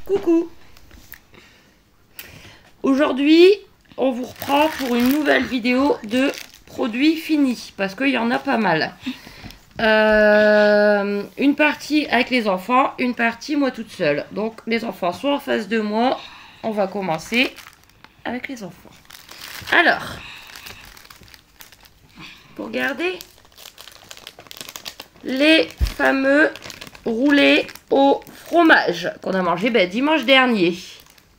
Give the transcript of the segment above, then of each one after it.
Coucou. Aujourd'hui, on vous reprend pour une nouvelle vidéo de produits finis, parce qu'il y en a pas mal. Une partie avec les enfants, une partie moi toute seule. Donc les enfants sont en face de moi. On va commencer avec les enfants. Alors, pour garder les fameux roulés au fromage qu'on a mangé dimanche dernier.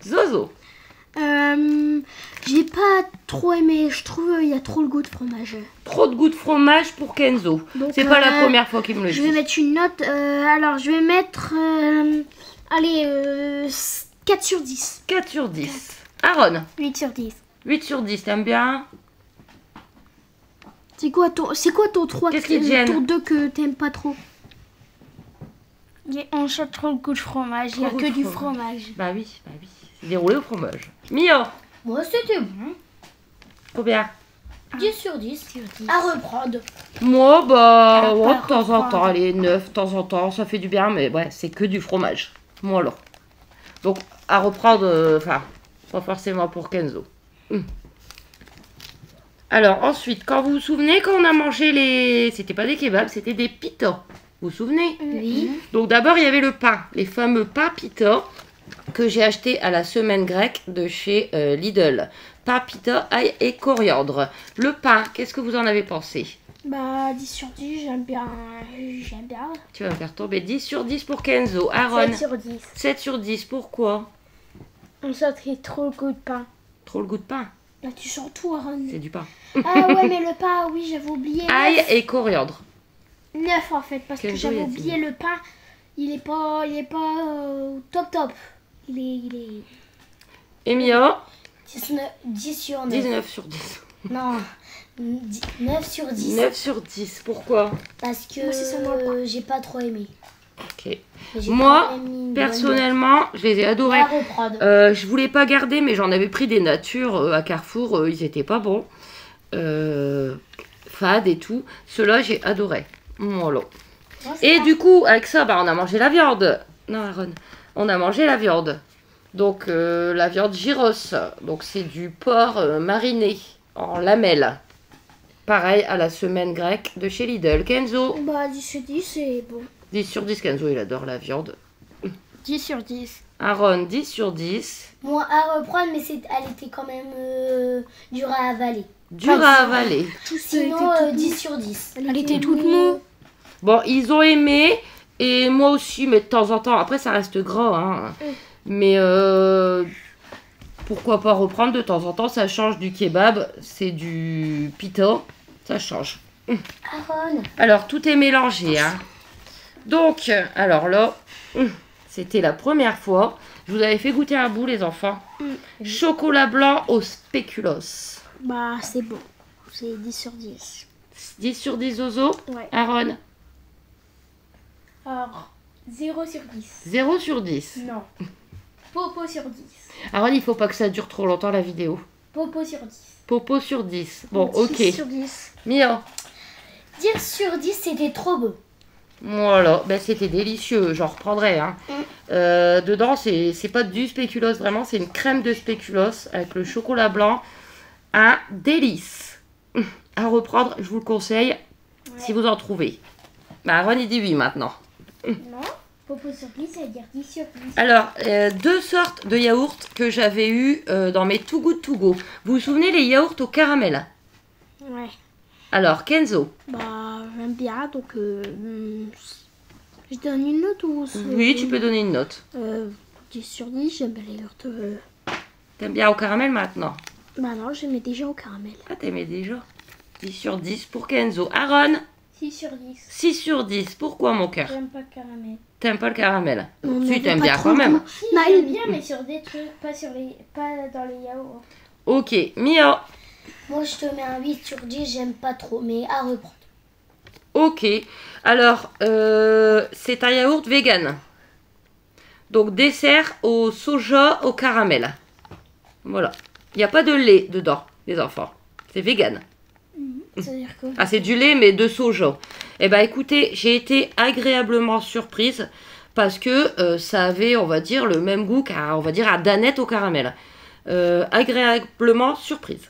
Zozo. J'ai pas trop aimé, je trouve il y a trop le goût de fromage. Trop de goût de fromage pour Kenzo. C'est pas la première fois qu'il me le dit. Je vais mettre une note, alors je vais mettre, allez, 4 sur 10. 4 sur 10. Aaron. 8 sur 10. 8 sur 10, t'aimes bien? C'est quoi ton 3? Qu'est-ce qui te gêne? Ton 2 que t'aimes pas trop? On sent trop le goût de fromage, il n'y a que du fromage. Bah oui. C'est des roulés au fromage. Mio. Moi c'était bon. Combien? 10 sur 10. À reprendre. Moi, bah, ouais, À de temps en temps, reprendre. allez, 9, de temps en temps, ça fait du bien, mais ouais, c'est que du fromage. Moi, alors. Donc, à reprendre, enfin, pas forcément pour Kenzo. Alors, ensuite, quand vous vous souvenez, quand on a mangé les... C'était pas des kebabs, c'était des pita. Vous vous souvenez? Oui. Donc, d'abord, il y avait le pain, les fameux pains pita que j'ai acheté à la semaine grecque de chez Lidl. Pain pita, ail et coriandre. Le pain, qu'est-ce que vous en avez pensé? Bah 10 sur 10, j'aime bien. Tu vas me faire tomber 10 sur 10 pour Kenzo. Aaron, 7 sur 10. 7 sur 10, pourquoi? On sent trop le goût de pain. Trop le goût de pain. Là tu sens tout, Aaron. C'est du pain. Ah ouais, mais le pain, oui, j'avais oublié. Ail et coriandre. 9 en fait, parce que Kenzo, j'avais il a oublié le pain. Il est pas top. Il est Et Mio, 10 sur 9. 19 sur 10. Non, 9 sur 10. 9 sur 10, pourquoi? Parce que Moi, c'est seulement le pain. j'ai pas trop aimé. Ok. Mais j'ai Moi, quand même mis une bonne personnellement, je les ai note. adorés. À reprendre. Je voulais pas garder, mais j'en avais pris des natures à Carrefour. Ils étaient pas bons. Fades et tout. Ceux-là, j'ai adoré. Voilà. Moi, c'est Et pas- du coup, avec ça, bah, on a mangé la viande. Non, Aaron. On a mangé la viande. Donc, la viande gyros. Donc, c'est du porc mariné en lamelles. Pareil à la semaine grecque de chez Lidl. Kenzo. Bah 10 sur 10, c'est bon. 10 sur 10, Kenzo, il adore la viande. 10 sur 10. Aaron, 10 sur 10. Moi, à reprendre, mais elle était quand même dure à avaler. Dur à avaler. Sinon, 10 sur 10. Elle était toute mou. Bon, ils ont aimé. Et moi aussi, mais de temps en temps. Après, ça reste gras. Hein. Mais pourquoi pas reprendre de temps en temps. Ça change du kebab. C'est du pita. Ça change. Aaron. Alors, tout est mélangé. Hein. Donc, alors là, c'était la première fois. Je vous avais fait goûter un bout, les enfants. Chocolat blanc au spéculoos. Bah c'est bon. C'est 10 sur 10. 10 sur 10, Zozo. Ouais. Aaron, Alors, 0 sur 10. 0 sur 10. Non. Popo sur 10. Aaron, il faut pas que ça dure trop longtemps, la vidéo. Popo sur 10. Popo sur 10. Bon, 10 ok. sur 10. Mia. 10 sur 10, c'était trop beau. Voilà, ben, c'était délicieux, j'en reprendrai. Hein. Dedans, c'est pas du spéculoos, vraiment, c'est une crème de spéculoos avec le chocolat blanc. Un délice. À reprendre, je vous le conseille, si vous en trouvez. Ben, Aaron, il dit oui maintenant. Non. Popo sur 10, ça veut dire 10 sur 10. Alors, deux sortes de yaourts que j'avais eu dans mes Too Good To Go. Vous vous souvenez, les yaourts au caramel? Ouais. Alors, Kenzo. Bah j'aime bien, donc je donne une note ou Oui, tu peux donner une note. 10 sur 10, j'aime bien les yaourts. T'aimes bien au caramel maintenant? Bah non, j'aimais déjà au caramel. Ah, t'aimais déjà. 10 sur 10 pour Kenzo. Aaron, 6 sur 10. 6 sur 10. Pourquoi, mon cœur? J'aime pas le caramel. T'aimes pas le caramel? On Si, avait t'aimes pas bien trop quand le même. goût. Si, Non, j'aime il- bien, mais sur des trucs, pas dans les yaourts. Ok, Mia. Moi, je te mets un 8 sur 10, j'aime pas trop, mais à reprendre. Ok. Alors, c'est un yaourt vegan. Donc, dessert au soja au caramel. Voilà. Il n'y a pas de lait dedans, les enfants. C'est vegan. C'est-à-dire que... Ah, c'est du lait, mais de soja. Eh ben, écoutez, j'ai été agréablement surprise parce que ça avait, on va dire, le même goût qu'à, on va dire, à Danette au caramel. Agréablement surprise.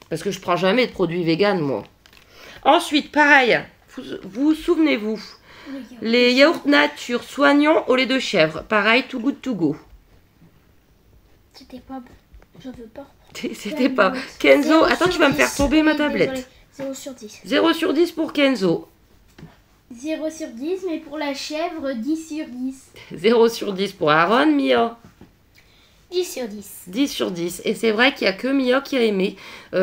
Parce que je prends jamais de produits vegan, moi. Ensuite, pareil, vous souvenez-vous, les yaourts nature soignants au lait de chèvre. Pareil, Too Good To Go. C'était pas bon. Je veux pas. C'était pas... Kenzo, attends, tu vas me faire tomber ma tablette. 0 sur 10. 0 sur 10 pour Kenzo. 0 sur 10, mais pour la chèvre, 10 sur 10. 0 sur 10 pour Aaron, Mia. 10 sur 10. 10 sur 10. Et c'est vrai qu'il n'y a que Mia qui a aimé.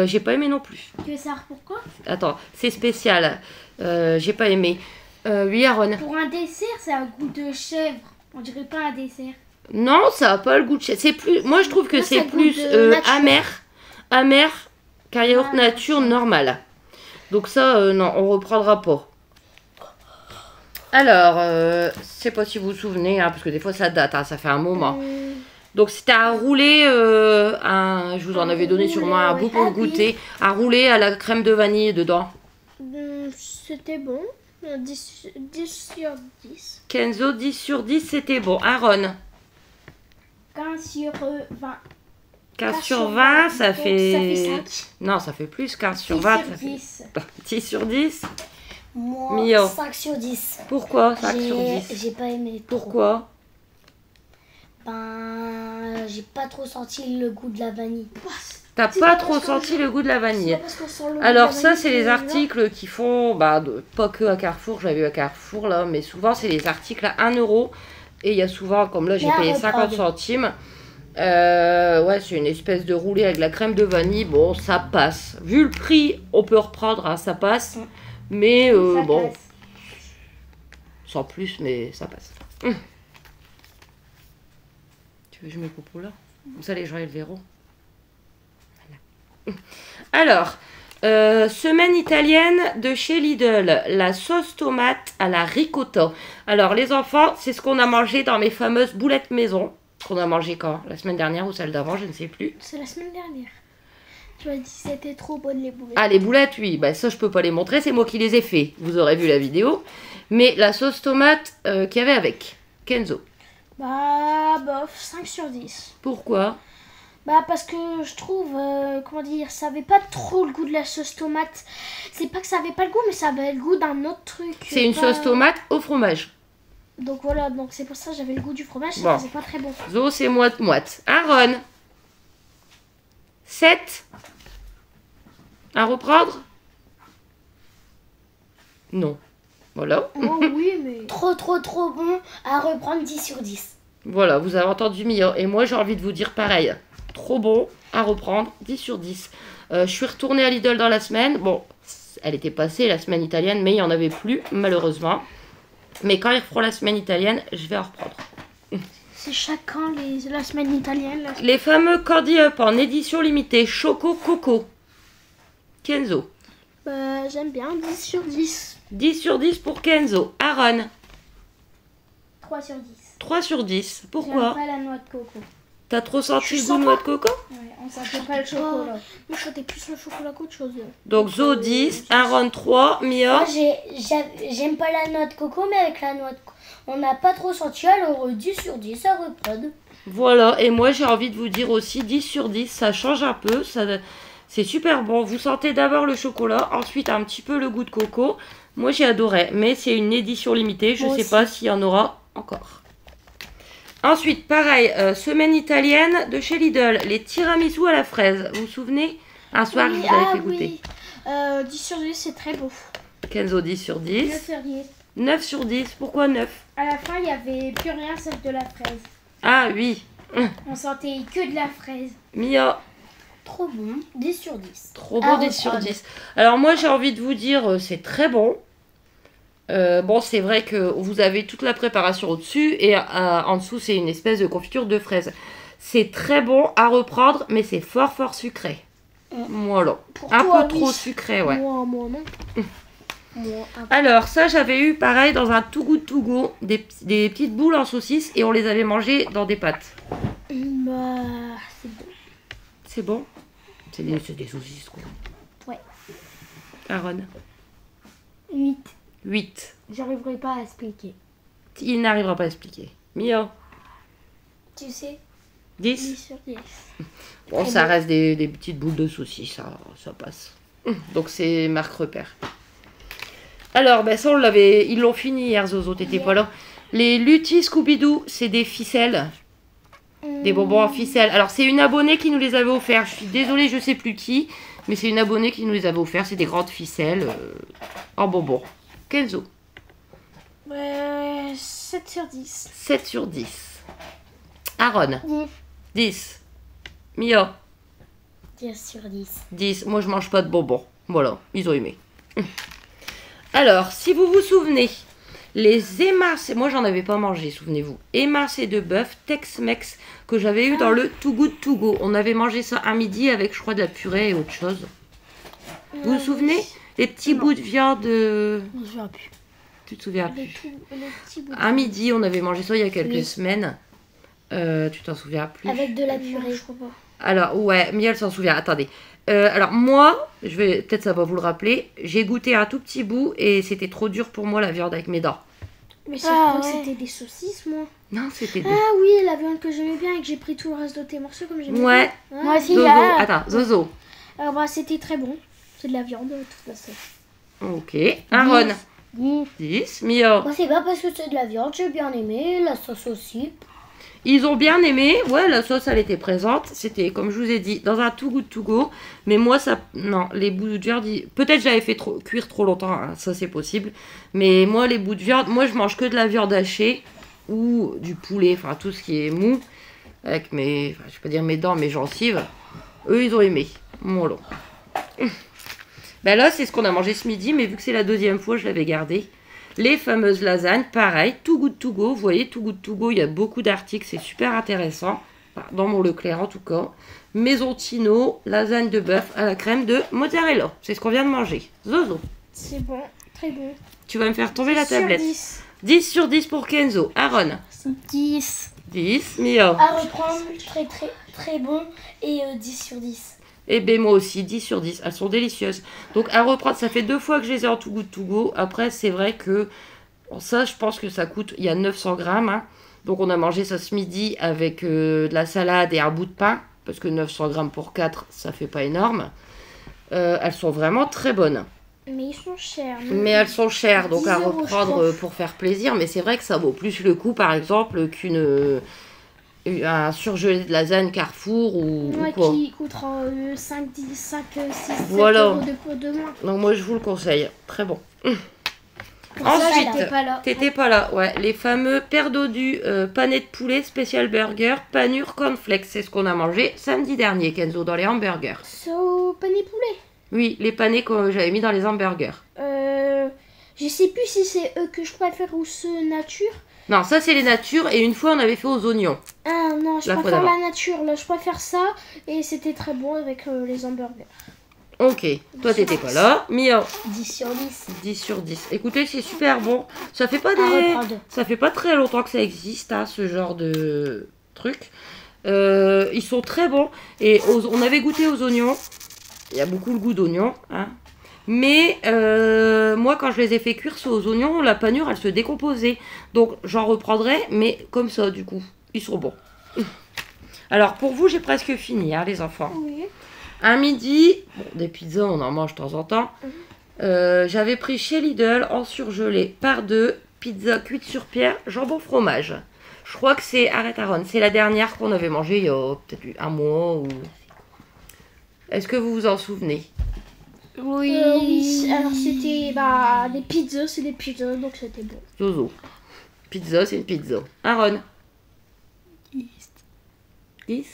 J'ai pas aimé non plus. Tu veux savoir pourquoi? Attends, c'est spécial. J'ai pas aimé. Oui, Aaron. Pour un dessert, c'est un goût de chèvre. On dirait pas un dessert. Non, ça n'a pas le goût de chèvre. C'est plus... Moi, je trouve que c'est plus amer. Amer qu'un yaourt nature normal. Donc ça, non, on reprendra pas. Alors, je sais pas si vous vous souvenez, hein, parce que des fois ça date, hein, ça fait un moment. Donc c'était à rouler, je vous en avais donné sûrement un bout pour le goûter, à rouler à la crème de vanille dedans. C'était bon, 10 sur 10. Kenzo, 10 sur 10, c'était bon. Aaron, 15 sur 20. 15 sur 20, ça fait... 5. Non, ça fait plus, 15 sur 10 20. sur Ça 10. fait... 10 sur 10. Moi, Mio. 5 sur 10. Pourquoi 5 sur 10? J'ai pas aimé. Pourquoi? Ben, j'ai pas trop senti le goût de la vanille. T'as pas trop senti le goût de la vanille. Alors ça, c'est les articles qui font, bah, pas que à Carrefour, j'avais vu à Carrefour là, mais souvent c'est les articles à 1 euro. Et il y a souvent, comme là j'ai payé 50 centimes, ouais, c'est une espèce de roulé avec la crème de vanille. Bon, ça passe. Vu le prix, on peut reprendre, hein, ça passe. Mais Ça bon, passe. sans plus, mais ça passe. Tu veux que je me coupe là? Comme ça les gens ils le verront. Voilà. Alors, semaine italienne de chez Lidl, la sauce tomate à la ricotta. Alors les enfants, c'est ce qu'on a mangé dans mes fameuses boulettes maison. Qu'on a mangé quand? La semaine dernière ou celle d'avant, je ne sais plus. C'est la semaine dernière. Tu m'as dit que c'était trop bonne les boulettes. Ah, les boulettes, oui. Bah, ça, je peux pas les montrer. C'est moi qui les ai fait. Vous aurez vu la vidéo. Mais la sauce tomate qu'il y avait avec. Kenzo. Bah, bof, 5 sur 10. Pourquoi? Bah, parce que je trouve, comment dire, ça avait pas trop le goût de la sauce tomate. C'est pas que ça avait pas le goût, mais ça avait le goût d'un autre truc. C'est une sauce tomate au fromage. Donc voilà, donc c'est pour ça que j'avais le goût du fromage. Bon. C'est pas très bon. Zo, c'est moite-moite. Aaron. 7. À reprendre? Non. Voilà. Oh oui, mais... Trop bon à reprendre 10 sur 10. Voilà, vous avez entendu Mia. Et moi, j'ai envie de vous dire pareil. Trop bon à reprendre. 10 sur 10. Je suis retournée à Lidl dans la semaine. Bon, elle était passée la semaine italienne, mais il n'y en avait plus, malheureusement. Mais quand ils referont la semaine italienne, je vais en reprendre. C'est chacun la semaine italienne. Les fameux Candy Up en édition limitée. Choco Coco. Kenzo. Bah, j'aime bien, 10 sur 10. 10 sur 10 pour Kenzo. Aaron. 3 sur 10. 3 sur 10. J'aime Pourquoi? pas la noix de coco. T'as trop senti Je le goût de sens noix de coco? Ouais, on sentait pas le chocolat. Moi, je sentais plus le chocolat qu'autre chose. Donc Zo 10, Aaron 3, Mia. Moi, j'aime pas la noix de coco, mais avec la noix de coco, on n'a pas trop senti, alors 10 sur 10 à reprendre. Voilà, et moi j'ai envie de vous dire aussi 10 sur 10, ça change un peu, c'est super bon. Vous sentez d'abord le chocolat, ensuite un petit peu le goût de coco. Moi j'ai adoré, mais c'est une édition limitée, je sais pas s'il y en aura encore. Ensuite, pareil, semaine italienne de chez Lidl, les tiramisu à la fraise. Vous vous souvenez? Un soir, je vous avais fait goûter. Oui. 10 sur 10, c'est très beau. Kenzo 10 sur 10. 9 sur 10. 9 sur 10, pourquoi 9? À la fin, il n'y avait plus rien sauf de la fraise. Ah oui. On sentait que de la fraise. Mia. Trop bon, 10 sur 10. Trop bon, 10 sur 10. Alors moi j'ai envie de vous dire, c'est très bon. Bon, c'est vrai que vous avez toute la préparation au-dessus et en dessous c'est une espèce de confiture de fraises. C'est très bon à reprendre, mais c'est fort sucré. Voilà. Pour Un toi, peu trop sucré, ouais. Moi non. Alors ça, j'avais eu pareil dans un Too Good To Go, des petites boules en saucisse et on les avait mangées dans des pâtes. Bah, c'est bon. C'est bon? C'est des saucisses quoi. Ouais. Aaron? 8. 8. J'arriverai pas à expliquer. Il n'arrivera pas à expliquer. Mio? Tu sais. 10? 10 sur 10. Bon, ça reste des petites boules de saucisses, ça passe. Donc c'est marque repère. Alors, ben ça, ils l'ont fini hier, Zozo, t'étais pas là. Les Lutti Scooby-Doo, c'est des ficelles. Des bonbons en ficelle. Alors, c'est une abonnée qui nous les avait offerts. Je suis désolée, je sais plus qui, mais c'est une abonnée qui nous les avait offerts. C'est des grandes ficelles en bonbons. Kenzo? 7 sur 10. 7 sur 10. Aaron? 10. Mio? 10 sur 10. 10. Moi, je mange pas de bonbons. Voilà, ils ont aimé. Alors, si vous vous souvenez, les émincés, moi j'en avais pas mangé, souvenez-vous. Émincés de bœuf Tex-Mex que j'avais eu dans le Too Good To Go. On avait mangé ça à midi avec, je crois, de la purée et autre chose. Vous vous souvenez? Les petits bouts de viande. Je me souviens plus. Tu te souviens Les plus? petits bouts. À midi, on avait mangé ça il y a quelques semaines. Tu t'en souviens plus? Avec de la Non, purée. je crois pas. Alors, ouais, Miel s'en souvient. Attendez. Alors, moi, peut-être ça va vous le rappeler, j'ai goûté un tout petit bout et c'était trop dur pour moi la viande avec mes dents. Mais je Ah, crois que ouais. c'était des saucisses, moi. Non, c'était des... Ah oui, la viande que j'aimais bien et que j'ai pris tout le reste de tes morceaux comme j'aimais Ouais. bien. Moi aussi, Zozo. là. Attends, Zozo. Alors, bah, c'était très bon. C'est de la viande, de toute façon. Ok. Aaron. 10. 10. Mio. Moi, c'est pas parce que c'est de la viande, j'ai bien aimé. La sauce aussi. Ils ont bien aimé. Ouais, la sauce, elle était présente. C'était, comme je vous ai dit, dans un Too Good To Go. Mais moi, ça... Non, les bouts de viande... Peut-être j'avais fait cuire trop longtemps. Hein, ça, c'est possible. Mais moi, les bouts de viande... Moi, je mange que de la viande hachée. Ou du poulet. Enfin, tout ce qui est mou. Avec mes... Enfin, je vais pas dire mes dents, mes gencives. Eux, ils ont aimé. Voilà. Ben là, c'est ce qu'on a mangé ce midi. Mais vu que c'est la deuxième fois, je l'avais gardé. Les fameuses lasagnes, pareil, Too Good To Go. Vous voyez, Too Good To Go, il y a beaucoup d'articles, c'est super intéressant. Enfin, dans mon Leclerc en tout cas. Maison Tino, lasagne de bœuf à la crème de mozzarella. C'est ce qu'on vient de manger. Zozo, C'est bon, très bon. tu vas me faire tomber la 10 sur tablette. 10. 10 sur 10 pour Kenzo. Aaron, 10. 10. Mio. À reprendre, très très très bon. Et 10 sur 10. Et ben moi aussi, 10 sur 10. Elles sont délicieuses. Donc à reprendre, ça fait 2 fois que je les ai en Too Good To Go. Après, c'est vrai que bon, ça, je pense que ça coûte, il y a 900 grammes. Hein. Donc on a mangé ça ce midi avec de la salade et un bout de pain. Parce que 900 grammes pour 4, ça fait pas énorme. Elles sont vraiment très bonnes. Mais ils sont chers. Mais elles sont chères, donc 10 à euros, je reprendre crois. pour faire plaisir. Mais c'est vrai que ça vaut plus le coup, par exemple, un surgelé de lasagne Carrefour ou Ouais, quoi. qui coûtera 5, 10, 5, 6, 7 Voilà. euros de moins. Donc moi je vous le conseille, très bon. Pour ça, Ensuite, j'étais pas là. t'étais pas là, ouais. Les fameux paires d'odus panais de poulet spécial burger, panure cornflakes. C'est ce qu'on a mangé samedi dernier, Kenzo, dans les hamburgers. So, pané poulet. Oui, les panais que j'avais mis dans les hamburgers. Je sais plus si c'est eux que je préfère ou ceux nature. Non, ça c'est les natures et une fois on avait fait aux oignons. Ah non, je La fois préfère d'avant. la nature. Là, je préfère ça et c'était très bon avec les hamburgers. Ok, toi t'étais pas là. Mio, 10 sur 10. 10 sur 10. Écoutez, c'est super bon. Ça fait pas À des... reprendre. Ça fait pas très longtemps que ça existe, hein, ce genre de truc. Ils sont très bons. Et on avait goûté aux oignons. Il y a beaucoup le goût d'oignon. Hein. Mais moi, quand je les ai fait cuire ceux aux oignons, la panure, elle se décomposait. Donc, j'en reprendrai, mais comme ça, du coup. Ils sont bons. Alors, pour vous, j'ai presque fini, hein, les enfants. Oui. À midi, bon, des pizzas, on en mange de temps en temps. J'avais pris chez Lidl en surgelé par 2, pizza cuite sur pierre, jambon fromage. Je crois que c'est, arrête Aaron, c'est la dernière qu'on avait mangée il y a peut-être un mois ou... Est-ce que vous vous en souvenez? Oui. Oui, alors c'était des pizzas, c'est des pizzas, donc c'était bon. Zozo. Pizza, c'est une pizza. Aaron? 10. 10.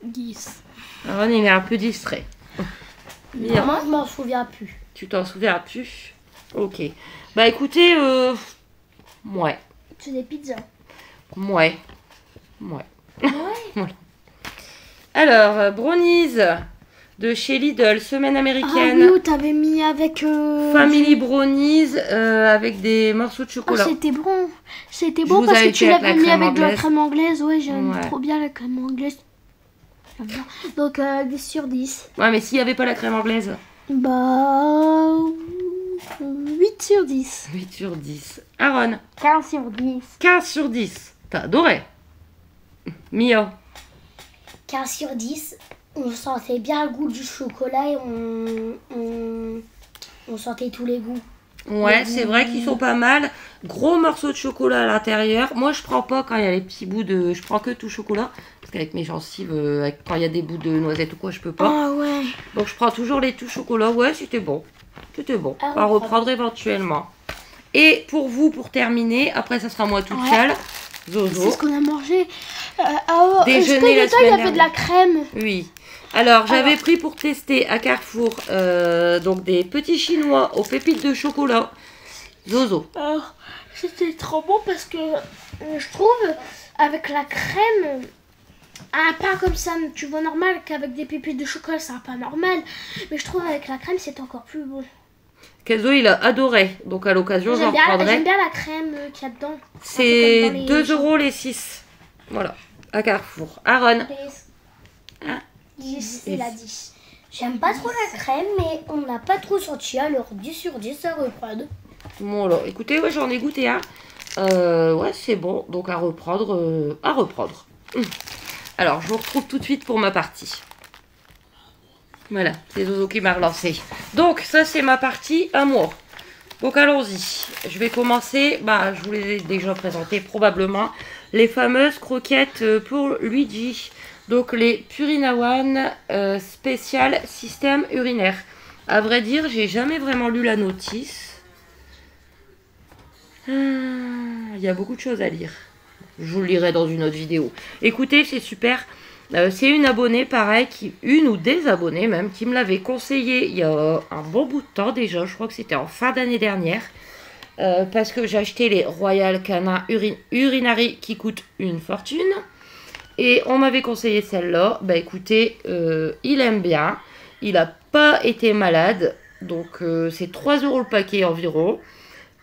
10. Aaron, il est un peu distrait. Mia, Moi, je m'en souviens plus. tu t'en souviens plus? Ok. Bah écoutez, ouais. C'est des pizzas. Ouais. Voilà. Alors, brownies de chez Lidl, semaine Ah américaine. oui, où t'avais mis avec... Family brownies avec des morceaux de Ah, chocolat. c'était bon. C'était Je bon vous parce avais que tu fait avec l'avais la mis crème avec de la anglaise. crème anglaise. Ouais, j'aime Ouais. trop bien la crème anglaise. J'aime bien. Donc, 10 sur 10. Ouais, mais s'il n'y avait pas la crème anglaise. Bah... 8 sur 10. 8 sur 10. Aaron, 15 sur 10. 15 sur 10. T'as adoré. Mia, 15 sur 10. On sentait bien le goût du chocolat et on sentait tous les goûts. ouais, c'est vrai qu'ils sont pas mal. Gros morceaux de chocolat à l'intérieur. Moi, je prends pas quand il y a les petits bouts de... Je prends que tout chocolat. Parce qu'avec mes gencives, quand il y a des bouts de noisettes ou quoi, je peux pas. Ah ouais. Donc, je prends toujours les tout chocolat. Ouais, c'était bon. C'était bon. À À reprendre éventuellement. Et pour vous, pour terminer, après, ça sera moi toute seule. C'est Zozo. ce qu'on a mangé. Ah, Déjeuner je la il y semaine avait de dernière. la crème. Oui. Alors, j'avais pris pour tester à Carrefour donc des petits chinois aux pépites de chocolat. Zozo. C'était trop bon parce que je trouve avec la crème, un pain comme ça, tu vois normal qu'avec des pépites de chocolat c'est un pain normal, mais je trouve avec la crème c'est encore plus bon. Kenzo, il a adoré. Donc, à l'occasion, j'en reprendrai. J'aime bien la crème qu'il y a dedans. C'est Un peu comme dans 2 les- euros les 6. Voilà. À Carrefour. Aaron. 10, il a 10. J'aime pas trop la crème, mais on n'a pas trop senti, alors 10 sur 10 à reprendre. Bon, alors, écoutez, ouais, j'en ai goûté un. Ouais, c'est bon. Donc, à reprendre. À reprendre. Alors, je vous retrouve tout de suite pour ma partie. Voilà, c'est Zozo qui m'a relancé. Donc, ça, c'est ma partie à moi. Donc, allons-y. Je vais commencer. Bah, je vous les ai déjà présentées probablement. Les fameuses croquettes pour Luigi. Donc, les Purina One spécial système urinaire. À vrai dire, j'ai jamais vraiment lu la notice. Il y a beaucoup de choses à lire. Je vous le lirai dans une autre vidéo. Écoutez, c'est super. C'est une abonnée, pareil, une ou des abonnés même, qui me l'avait conseillé il y a un bon bout de temps déjà. Je crois que c'était en fin d'année dernière. Parce que j'ai acheté les Royal Canin Urinary qui coûtent une fortune. Et on m'avait conseillé celle-là. Bah écoutez, il aime bien. Il n'a pas été malade. Donc c'est 3 euros le paquet environ.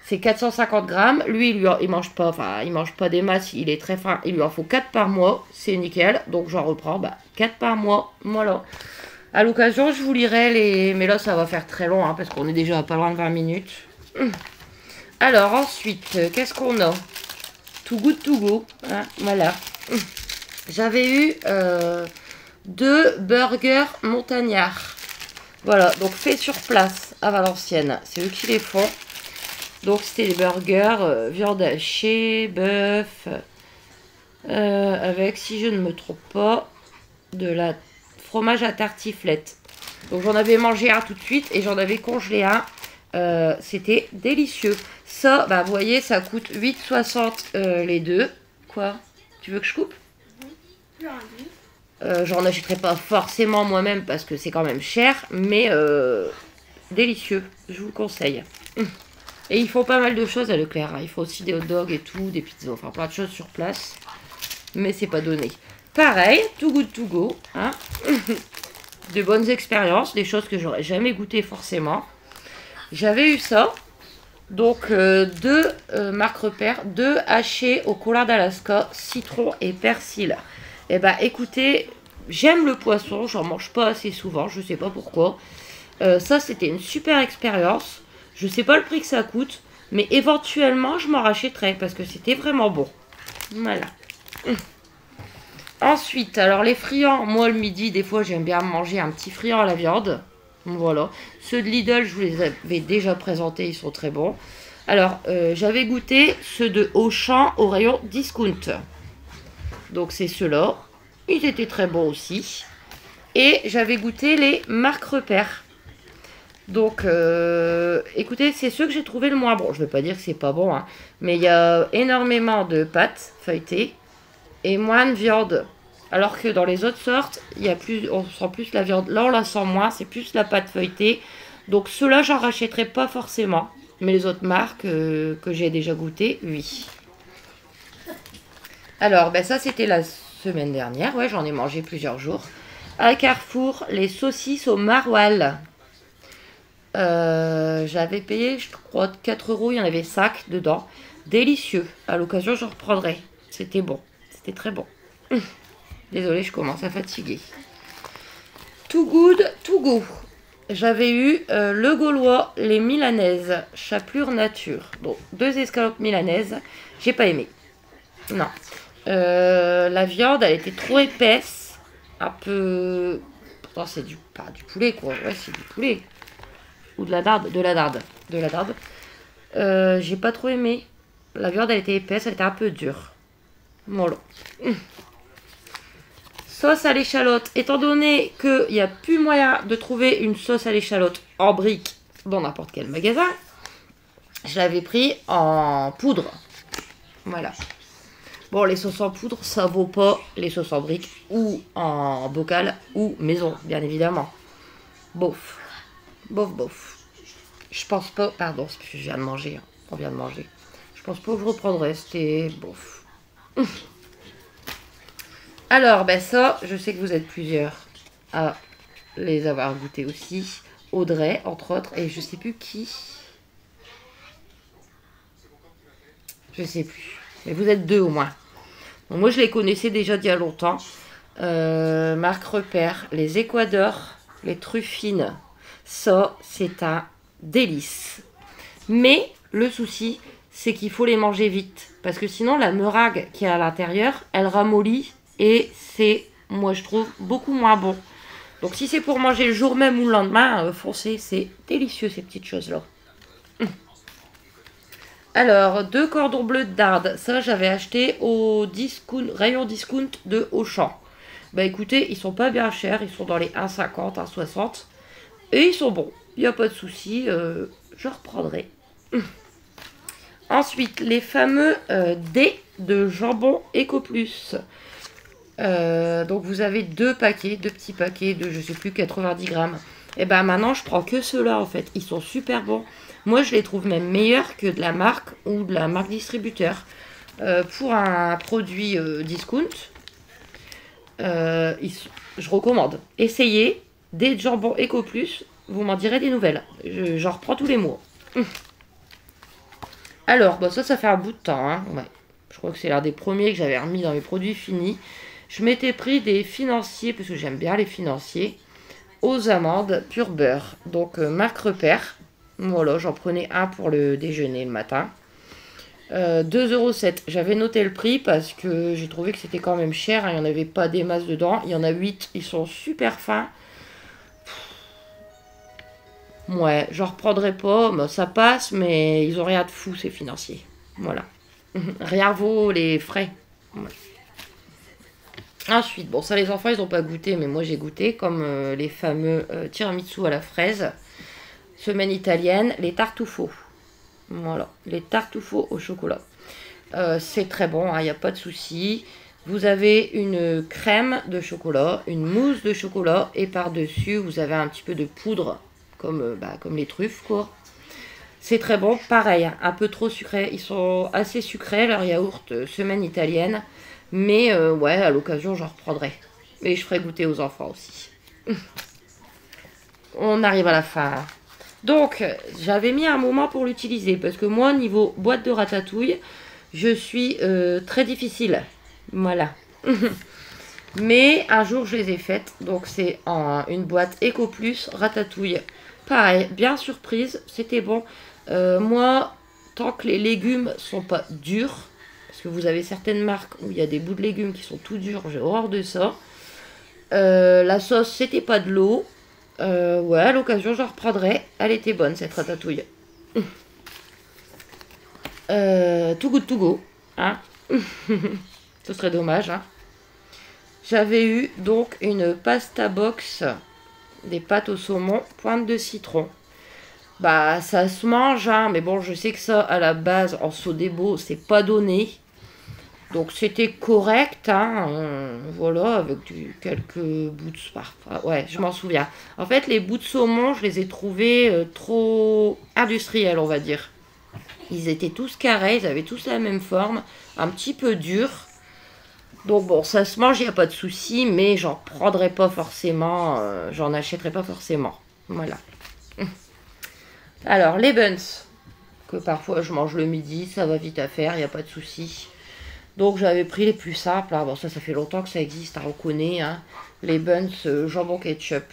C'est 450 grammes. Lui, il mange pas des masses. Il est très fin. Il lui en faut 4 par mois. C'est nickel. Donc j'en reprends 4 par mois. Voilà. À l'occasion, je vous lirai les... Mais là, ça va faire très long. Parce qu'on est déjà à pas loin de 20 minutes. Alors ensuite, qu'est-ce qu'on a? Too Good To Go. Hein, voilà. J'avais eu 2 burgers montagnards. Voilà, donc fait sur place à Valenciennes. C'est eux qui les font. Donc c'était des burgers, viande hachée, bœuf, avec, si je ne me trompe pas, de la fromage à tartiflette. Donc j'en avais mangé un tout de suite et j'en avais congelé un. C'était délicieux. Ça, vous voyez, ça coûte 8,60 les deux. Quoi? Tu veux que je coupe? J'en achèterai pas forcément moi-même parce que c'est quand même cher, mais délicieux, je vous le conseille. Et ils font pas mal de choses à Leclerc, hein. Ils font aussi des hot dogs et tout, des pizzas, enfin plein de choses sur place, mais c'est pas donné. Pareil, Too Good To Go, hein. De bonnes expériences, des choses que j'aurais jamais goûté forcément. J'avais eu ça, donc 2 marques repères, 2 hachés au cola d'Alaska, citron et persil. Et écoutez, j'aime le poisson, j'en mange pas assez souvent, je sais pas pourquoi. Ça, c'était une super expérience. Je sais pas le prix que ça coûte, mais éventuellement, je m'en rachèterai parce que c'était vraiment bon. Voilà. Ensuite, alors les friands, moi le midi, des fois, j'aime bien manger un petit friand à la viande. Voilà. Ceux de Lidl, je vous les avais déjà présentés, ils sont très bons. Alors, j'avais goûté ceux de Auchan au rayon discount. Donc c'est ceux-là. Ils étaient très bons aussi. Et j'avais goûté les marques repères. Donc écoutez, c'est ceux que j'ai trouvé le moins bon. Je ne vais pas dire que c'est pas bon, hein, mais il y a énormément de pâtes feuilletées et moins de viande. Alors que dans les autres sortes, il y a plus, on sent plus la viande. Là, on la sent moins, c'est plus la pâte feuilletée. Donc ceux-là, j'en rachèterai pas forcément. Mais les autres marques que j'ai déjà goûté, oui. Alors, ça, c'était la semaine dernière. Ouais, j'en ai mangé plusieurs jours. À Carrefour, les saucisses au maroilles. J'avais payé, je crois, 4 euros. Il y en avait 5 dedans. Délicieux. À l'occasion, je reprendrai. C'était bon. C'était très bon. Désolée, je commence à fatiguer. Too Good To Go. j'avais eu le gaulois, les milanaises, chapelure nature. Donc, 2 escalopes milanaises. J'ai pas aimé. Non. La viande, elle était trop épaisse. Un peu... Pourtant, c'est pas du poulet, quoi. Ouais, c'est du poulet. Ou de la darde. De la darde. De la darde. J'ai pas trop aimé. La viande, elle était épaisse, elle était un peu dure. Voilà. Sauce à l'échalote. Étant donné qu'il n'y a plus moyen de trouver une sauce à l'échalote en brique dans n'importe quel magasin, je l'avais pris en poudre. Voilà. Bon, les sauces en poudre, ça vaut pas les sauces en brique ou en bocal ou maison, bien évidemment. Bof. Bof, bof. Je pense pas... Pardon, parce que je viens de manger. On vient de manger. Je pense pas que je reprendrai. C'était bof. Alors, ben ça, je sais que vous êtes plusieurs à les avoir goûtés aussi. Audrey, entre autres, et je sais plus qui. Je sais plus. Mais vous êtes 2 au moins. Donc, moi, je les connaissais déjà d'il y a longtemps. Marc Repère, les Équadors, les truffines. Ça, c'est un délice. Mais le souci, c'est qu'il faut les manger vite. Parce que sinon, la meringue qui est à l'intérieur, elle ramollit. Et c'est, moi, je trouve, beaucoup moins bon. Donc, si c'est pour manger le jour même ou le lendemain, foncez. C'est délicieux, ces petites choses-là. Alors, 2 cordons bleus de dinde. Ça, j'avais acheté au rayon discount de Auchan. Bah écoutez, ils sont pas bien chers. Ils sont dans les 1,50, 1,60. Et ils sont bons. Il n'y a pas de souci. Je reprendrai. Ensuite, les fameux dés de jambon EcoPlus. Donc, vous avez 2 petits paquets de, je sais plus, 90 grammes. Et ben maintenant, je prends que ceux-là, en fait. Ils sont super bons. Moi, je les trouve même meilleurs que de la marque ou de la marque distributeur. Pour un produit discount, je recommande. Essayez des jambons EcoPlus. Vous m'en direz des nouvelles. J'en reprends tous les mois. Alors, bah ça fait un bout de temps. Hein. Ouais. Je crois que c'est l'un des premiers que j'avais remis dans mes produits finis. Je m'étais pris des financiers, parce que j'aime bien les financiers, aux amandes pur beurre. Donc, marque Repère. Voilà, j'en prenais un pour le déjeuner le matin. 2,07 €. J'avais noté le prix parce que j'ai trouvé que c'était quand même cher. Hein. Il n'y en avait pas des masses dedans. Il y en a 8. Ils sont super fins. Ouais, j'en reprendrai pas. Bah, ça passe, mais ils ont rien de fou, ces financiers. Voilà. Rien vaut les frais. Ouais. Ensuite, bon, ça les enfants, ils n'ont pas goûté, mais moi j'ai goûté, comme les fameux tiramisu à la fraise. Semaine italienne, les tartuffos. Voilà, les tartuffos au chocolat. C'est très bon, il n'y a pas de souci. Vous avez une crème de chocolat, une mousse de chocolat, et par-dessus, vous avez un petit peu de poudre, comme les truffes, quoi. C'est très bon, pareil, un peu trop sucré. Ils sont assez sucrés, leur yaourt, semaine italienne. Mais ouais, à l'occasion, j'en reprendrai. Et je ferai goûter aux enfants aussi. On arrive à la fin. Donc, j'avais mis un moment pour l'utiliser. Parce que moi, niveau boîte de ratatouille, je suis très difficile. Voilà. Mais un jour, je les ai faites. Donc, c'est une boîte EcoPlus ratatouille. Pareil, bien surprise. C'était bon. Moi, tant que les légumes sont pas durs, parce que vous avez certaines marques où il y a des bouts de légumes qui sont tout durs, j'ai horreur de ça. La sauce, c'était pas de l'eau. Ouais, à l'occasion, j'en reprendrai. Elle était bonne, cette ratatouille. Too good to go. Hein. Ce serait dommage. Hein. J'avais eu donc une pasta box, des pâtes au saumon, pointe de citron. Bah, ça se mange, hein, mais bon, je sais que ça, à la base, en Sodebo, c'est pas donné. Donc, c'était correct, hein, voilà, avec quelques bouts de... Parfois, ouais, je m'en souviens. En fait, les bouts de saumon, je les ai trouvés trop industriels, on va dire. Ils étaient tous carrés, ils avaient tous la même forme, un petit peu durs. Donc, bon, ça se mange, il n'y a pas de souci, mais j'en prendrai pas forcément, j'en achèterai pas forcément. Voilà. Alors, les buns, que parfois je mange le midi, ça va vite à faire, il n'y a pas de souci. Donc, j'avais pris les plus simples. Hein. Bon, ça fait longtemps que ça existe, on connaît. Hein. Les buns jambon ketchup.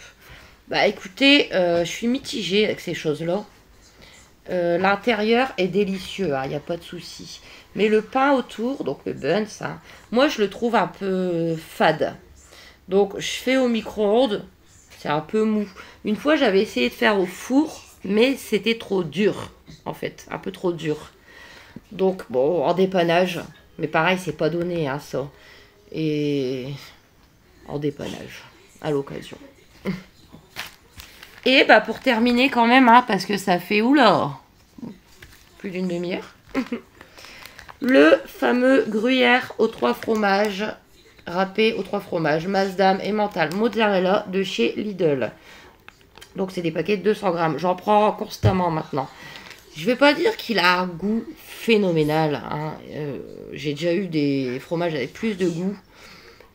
Bah écoutez, je suis mitigée avec ces choses-là. L'intérieur est délicieux, il n'y a pas de souci. Mais le pain autour, donc le bun, ça, moi je le trouve un peu fade. Donc je fais au micro-ondes, c'est un peu mou. Une fois j'avais essayé de faire au four, mais c'était trop dur, en fait, un peu trop dur. Donc bon, en dépannage, mais pareil, c'est pas donné, hein, ça. Et en dépannage, à l'occasion. Et bah pour terminer quand même, hein, parce que ça fait oula, plus d'une demi-heure. Le fameux gruyère aux 3 fromages, râpé aux 3 fromages, Masdam et mental mozzarella de chez Lidl. Donc c'est des paquets de 200 grammes. J'en prends constamment maintenant. Je vais pas dire qu'il a un goût phénoménal, hein. J'ai déjà eu des fromages avec plus de goût.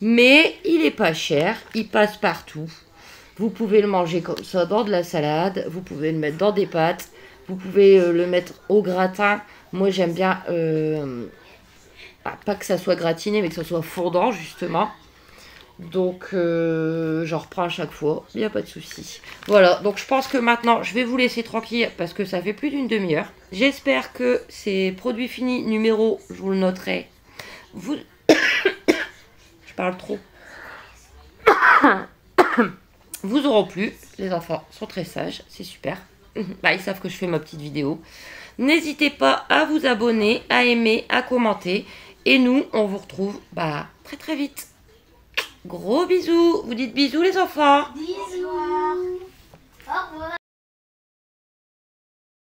Mais il est pas cher, il passe partout. Vous pouvez le manger comme ça dans de la salade, vous pouvez le mettre dans des pâtes, vous pouvez le mettre au gratin. Moi j'aime bien, pas que ça soit gratiné, mais que ça soit fondant justement. Donc j'en reprends à chaque fois, il n'y a pas de souci. Voilà, donc je pense que maintenant je vais vous laisser tranquille parce que ça fait plus d'une demi-heure. J'espère que ces produits finis numéro, je vous le noterai. Vous... je parle trop. Vous auront plu, les enfants sont très sages, c'est super. Bah, ils savent que je fais ma petite vidéo. N'hésitez pas à vous abonner, à aimer, à commenter. Et nous, on vous retrouve très très vite. Gros bisous. Vous dites bisous les enfants. Bisous. Au revoir.